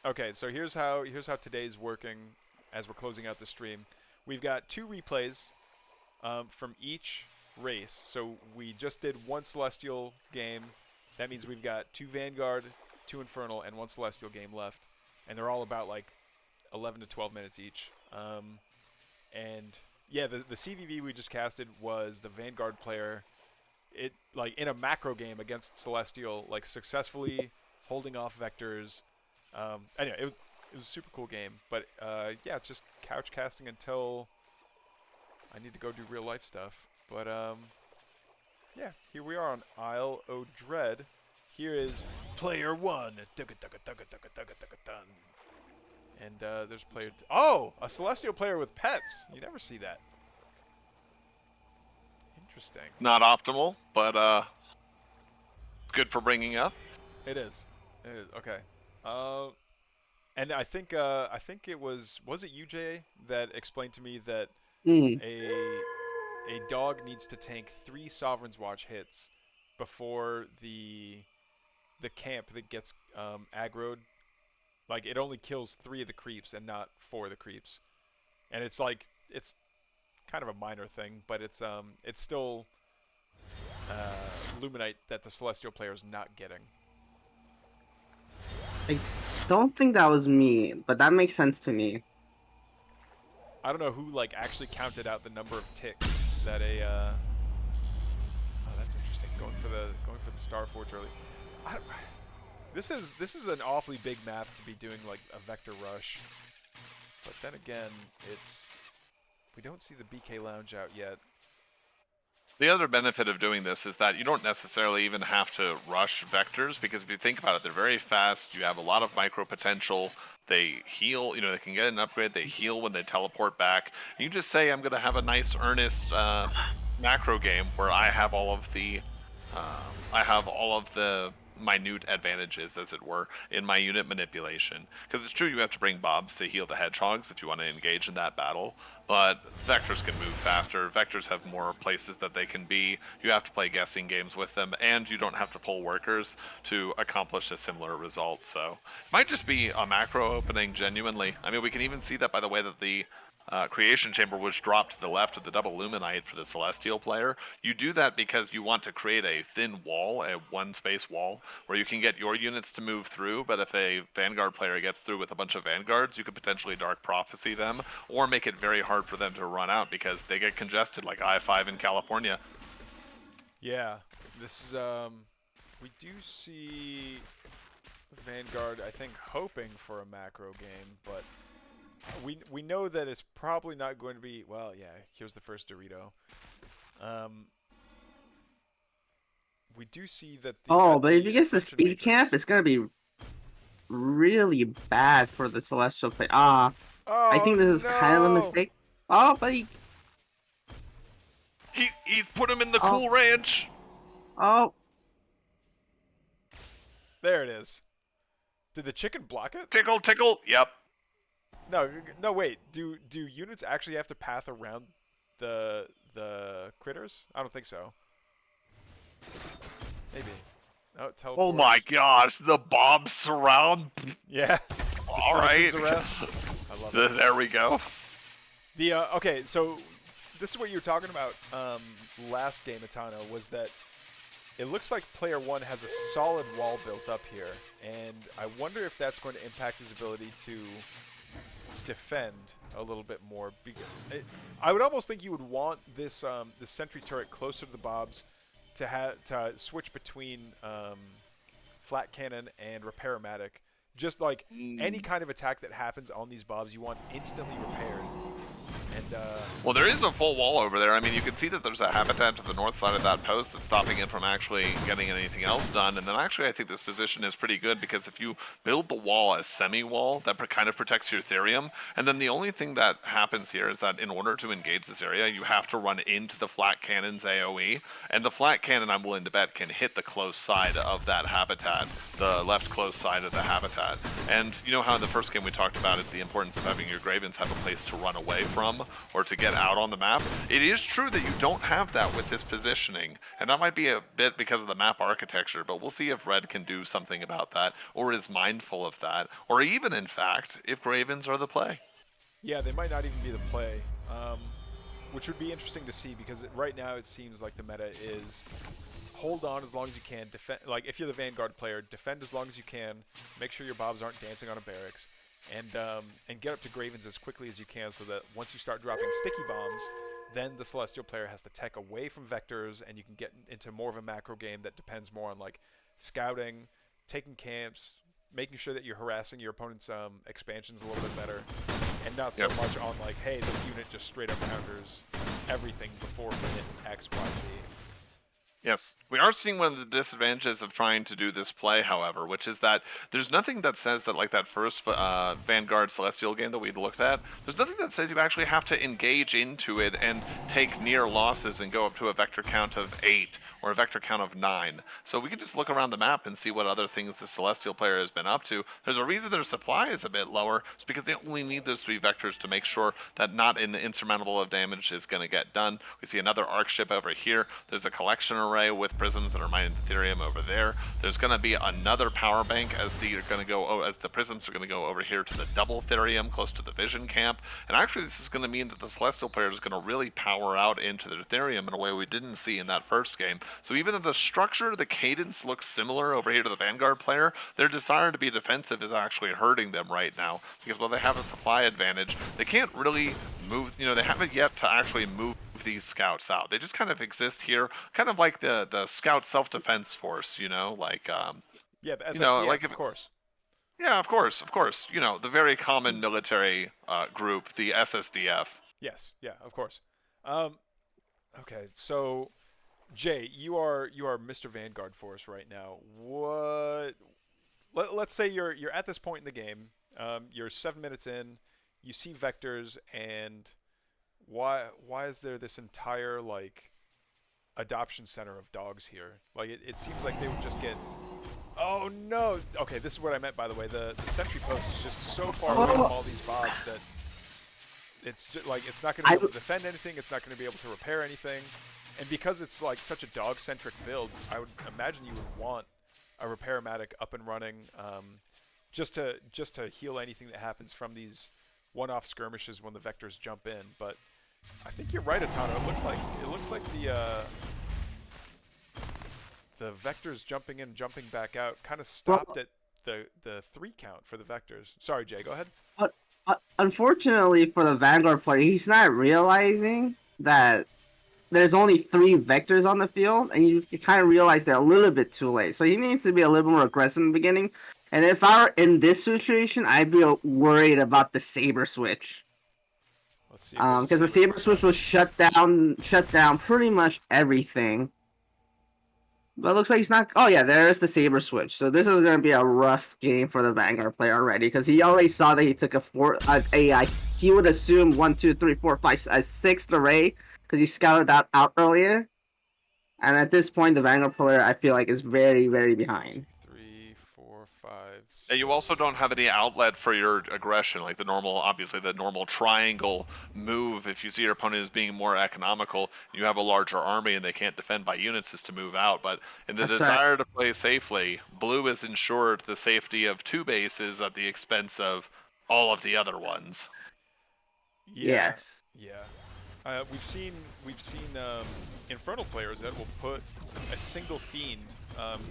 Okay, so here's how today's working as we're closing out the stream. We've got 2 replays from each race. So we just did 1 Celestial game. That means we've got 2 Vanguard, 2 Infernal, and 1 Celestial game left, and they're all about like 11 to 12 minutes each. And yeah, the CVV we just casted was the Vanguard player. It like in a macro game against Celestial, like successfully holding off vectors. Anyway, it was a super cool game. But yeah, it's just couch casting until I need to go do real life stuff. But yeah, here we are on Isle o' Dread. Here is player 1. And there's player oh, a Celestial player with pets. You never see that. Interesting. Not optimal, but good for bringing up. It is. It is. Okay. And I think it was it UJ that explained to me that Mm. a dog needs to tank 3 Sovereign's Watch hits before the camp that gets aggroed. Like it only kills 3 of the creeps and not 4 of the creeps, and it's like it's kind of a minor thing, but it's still Luminite that the Celestial player is not getting. I don't think that was me, but that makes sense to me. I don't know who like actually counted out the number of ticks that a. Oh, that's interesting. Going for the Star Forge early. This is an awfully big map to be doing like a vector rush, but then again, we don't see the BK Lounge out yet. The other benefit of doing this is that you don't necessarily even have to rush vectors, because if you think about it, they're very fast. You have a lot of micro potential. They heal, they can get an upgrade. They heal when they teleport back. You just say, I'm going to have a nice, earnest macro game where I have all of the minute advantages, as it were, in my unit manipulation. Because it's true, you have to bring Bobs to heal the hedgehogs if you want to engage in that battle, but vectors can move faster. Vectors have more places that they can be. You have to play guessing games with them, and you don't have to pull workers to accomplish a similar result. So it might just be a macro opening, genuinely. I mean, we can even see that by the way that the Creation Chamber was dropped to the left of the double Luminite for the Celestial player. You do that because you want to create a thin wall, a 1-space wall, where you can get your units to move through, but if a Vanguard player gets through with a bunch of Vanguards, you could potentially Dark Prophecy them, or make it very hard for them to run out because they get congested like I-5 in California. Yeah, this is we do see Vanguard, I think, hoping for a macro game, but we know that it's probably not going to be. Well, yeah. Here's the first Dorito. We do see that. But if he gets the speed camp, it's gonna be really bad for the Celestial play. I think this is kind of a mistake. Oh, but he's put him in the cool ranch. Oh, there it is. Did the chicken block it? Tickle, tickle. Yep. No, wait. Do units actually have to path around the critters? I don't think so. Maybe. No, teleport. Oh my gosh, the Bob surround. Yeah. All right. Arrest. I love it. There we go. The okay, so this is what you were talking about last game, Atano, was that it looks like player 1 has a solid wall built up here, and I wonder if that's going to impact his ability to defend a little bit more. I would almost think you would want this this sentry turret closer to the Bobs to switch between flat cannon and repair-matic. Just like any kind of attack that happens on these Bobs, you want instantly repaired. And well, there is a full wall over there. I mean, you can see that there's a habitat to the north side of that post that's stopping it from actually getting anything else done. And then actually, I think this position is pretty good because if you build the wall as semi-wall, that kind of protects your Therium. And then the only thing that happens here is that in order to engage this area, you have to run into the flat cannon's AoE. And the flat cannon, I'm willing to bet, can hit the close side of that habitat, the left close side of the habitat. And you know how in the first game we talked about it, the importance of having your Gravens have a place to run away from? or to get out on the map. It is true that you don't have that with this positioning, and that might be a bit because of the map architecture, but we'll see if Red can do something about that, or is mindful of that, or even, in fact, if Ravens are the play. Yeah, they might not even be the play, which would be interesting to see because right now it seems like the meta is hold on as long as you can. Defend, like if you're the Vanguard player, defend as long as you can. Make sure your Bobs aren't dancing on a barracks, and get up to Gravens as quickly as you can so that once you start dropping sticky bombs, then the Celestial player has to tech away from vectors, and you can get into more of a macro game that depends more on like scouting, taking camps, making sure that you're harassing your opponent's expansions a little bit better, and not so much on like, hey, this unit just straight up counters everything before minute X, Y, Z. Yes, we are seeing one of the disadvantages of trying to do this play, however, which is that there's nothing that says that, like that first Vanguard Celestial game that we looked at, there's nothing that says you actually have to engage into it and take near losses and go up to a vector count of 8 or a vector count of 9. So we can just look around the map and see what other things the Celestial player has been up to. There's a reason their supply is a bit lower. It's because they only need those 3 vectors to make sure that not an insurmountable of damage is going to get done. We see another arc ship over here. There's a collection array with prisms that are mining Ethereum over there. There's going to be another power bank as the prisms are going to go over here to the double Ethereum close to the Vision camp. And actually, this is going to mean that the Celestial player is going to really power out into the Ethereum in a way we didn't see in that first game. So even though the structure, the cadence looks similar over here to the Vanguard player, their desire to be defensive is actually hurting them right now because while they have a supply advantage, they can't really move. They haven't yet to actually move these scouts out. They just kind of exist here, kind of like the scout self-defense force, yeah, the SSDF, like of course. Yeah, of course. The very common military group, the SSDF. Yes, yeah, of course. Okay, so Jay, you are Mr. Vanguard for us right now. Let's say you're at this point in the game. You're 7 minutes in. You see vectors, and why is there this entire like adoption center of dogs here? Like it seems like they would just get. Oh no! Okay, this is what I meant, by the way. The sentry post is just so far away from all these Bobs that it's just, like it's not going to be able to defend anything. It's not going to be able to repair anything. And because it's like such a dog-centric build, I would imagine you would want a repair-matic up and running, just to heal anything that happens from these one-off skirmishes when the vectors jump in. But I think you're right, Atano. It looks like the vectors jumping in, jumping back out, kind of stopped at the 3 count for the vectors. Sorry, Jay, go ahead. Unfortunately for the Vanguard player, he's not realizing that there's only 3 vectors on the field, and you kind of realize that a little bit too late. So he needs to be a little more aggressive in the beginning. And if I were in this situation, I'd be worried about the Saber Switch. Let's see. Because the Saber Switch will shut down pretty much everything. But it looks like he's not. Oh yeah, there's the Saber Switch. So this is gonna be a rough game for the Vanguard player already, because he already saw that he took he would assume 1, 2, 3, 4, 5, a 6th array, because he scouted that out earlier. And at this point, the Vanguard player, I feel like, is very, very behind. 3, 4, 5. And you also don't have any outlet for your aggression, like the normal triangle move. If you see your opponent as being more economical, you have a larger army and they can't defend by units, is to move out. But in the desire to play safely, blue has ensured the safety of 2 bases at the expense of all of the other ones. Yeah, yes. Yeah. We've seen Infernal players that will put a single fiend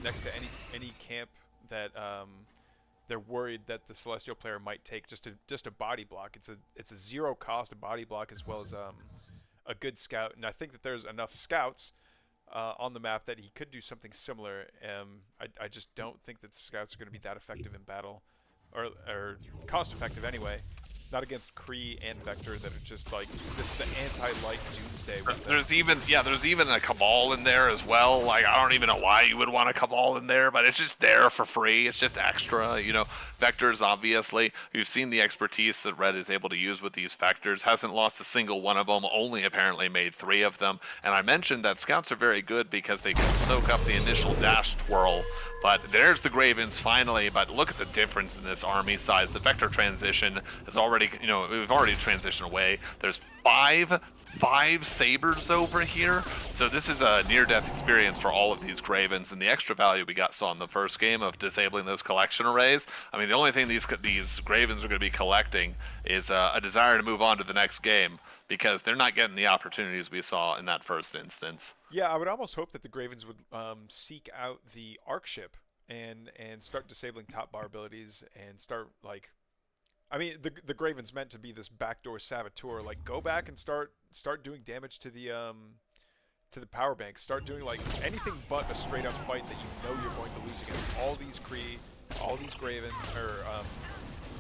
next to any camp that they're worried that the Celestial player might take just a body block. It's a 0 cost body block as well as a good scout, and I think that there's enough scouts on the map that he could do something similar. I just don't think that the scouts are going to be that effective in battle, or cost effective anyway. Not against Kree and Vector that are just like, this is the anti-light doomsday. There's even a Cabal in there as well. Like, I don't even know why you would want a Cabal in there, but it's just there for free. It's just extra, Vectors, obviously. You've seen the expertise that Red is able to use with these Vectors. Hasn't lost a single one of them, only apparently made 3 of them. And I mentioned that Scouts are very good because they can soak up the initial dash twirl. But there's the Gravens finally, but look at the difference in this army size. The Vector transition is is already, we've already transitioned away. There's five sabers over here, so this is a near-death experience for all of these Gravens, and the extra value we saw in the first game of disabling those collection arrays. I mean, the only thing these Gravens are going to be collecting is a desire to move on to the next game, because they're not getting the opportunities we saw in that first instance. Yeah, I would almost hope that the Gravens would seek out the Arc Ship and start disabling top bar abilities and start like, I mean, the Graven's meant to be this backdoor saboteur. Like, go back and start doing damage to the power bank. Start doing like anything but a straight up fight that you know you're going to lose against. All these Kree, all these Gravens, or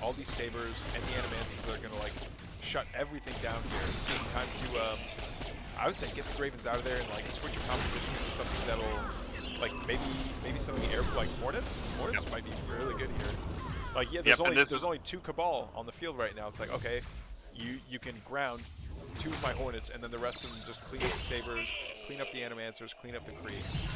all these Sabers and the Animancers that are gonna like shut everything down here. It's just time to I would say get the Gravens out of there and like switch your composition to something that'll like maybe some of the air like Hornets. Hornets might be really good here. Like, yeah, there's only 2 Cabal on the field right now. It's like, okay, you can ground 2 of my Hornets, and then the rest of them just clean up the Sabers, clean up the Animancers, clean up the Kree.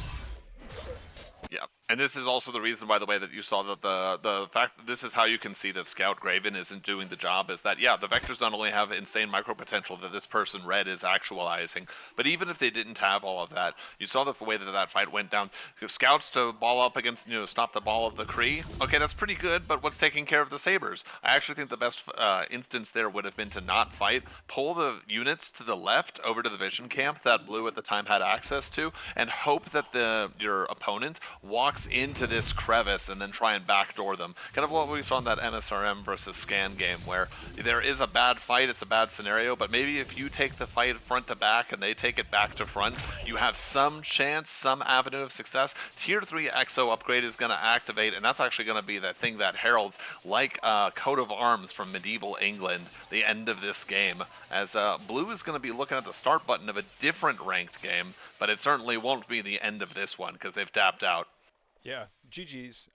Yeah, and this is also the reason, by the way, that you saw that the fact that this is how you can see that Scout Graven isn't doing the job is that, yeah, the Vectors not only have insane micro potential that this person Red is actualizing, but even if they didn't have all of that, you saw the way that fight went down. Scouts to ball up against, stop the ball of the Kree. Okay, that's pretty good, but what's taking care of the Sabers? I actually think the best instance there would have been to not fight, pull the units to the left over to the Vision Camp that Blue at the time had access to, and hope that your opponent walks into this crevice and then try and backdoor them. Kind of what we saw in that NSRM versus Scan game, where there is a bad fight, it's a bad scenario, but maybe if you take the fight front to back and they take it back to front, you have some chance, some avenue of success. Tier 3 EXO upgrade is going to activate, and that's actually going to be the thing that heralds, like coat of arms from medieval England, the end of this game, as Blue is going to be looking at the start button of a different ranked game, but it certainly won't be the end of this one because they've tapped out. Yeah, GG's.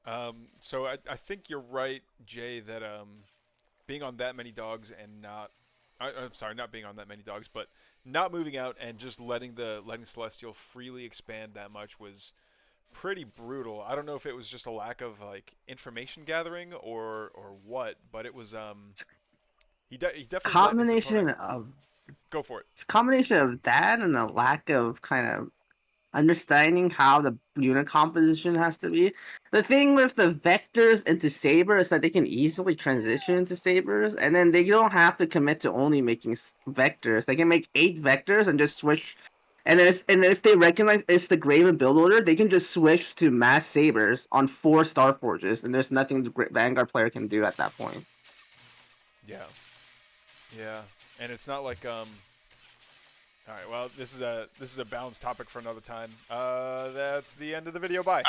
So I think you're right, Jay, that being on that many dogs and I'm sorry, not being on that many dogs, but not moving out and just letting Celestial freely expand that much was pretty brutal. I don't know if it was just a lack of like information gathering or what, but it was he definitely Combination of go for it. It's a combination of that and a lack of kind of understanding how the unit composition has to be. The thing with the Vectors into Saber is that they can easily transition into Sabers, and then they don't have to commit to only making Vectors. They can make 8 Vectors and just switch. And if they recognize it's the Graven build order, they can just switch to Mass Sabers on 4 Starforges, and there's nothing the Vanguard player can do at that point. Yeah, and it's not like all right, well, this is a balanced topic for another time. That's the end of the video. Bye.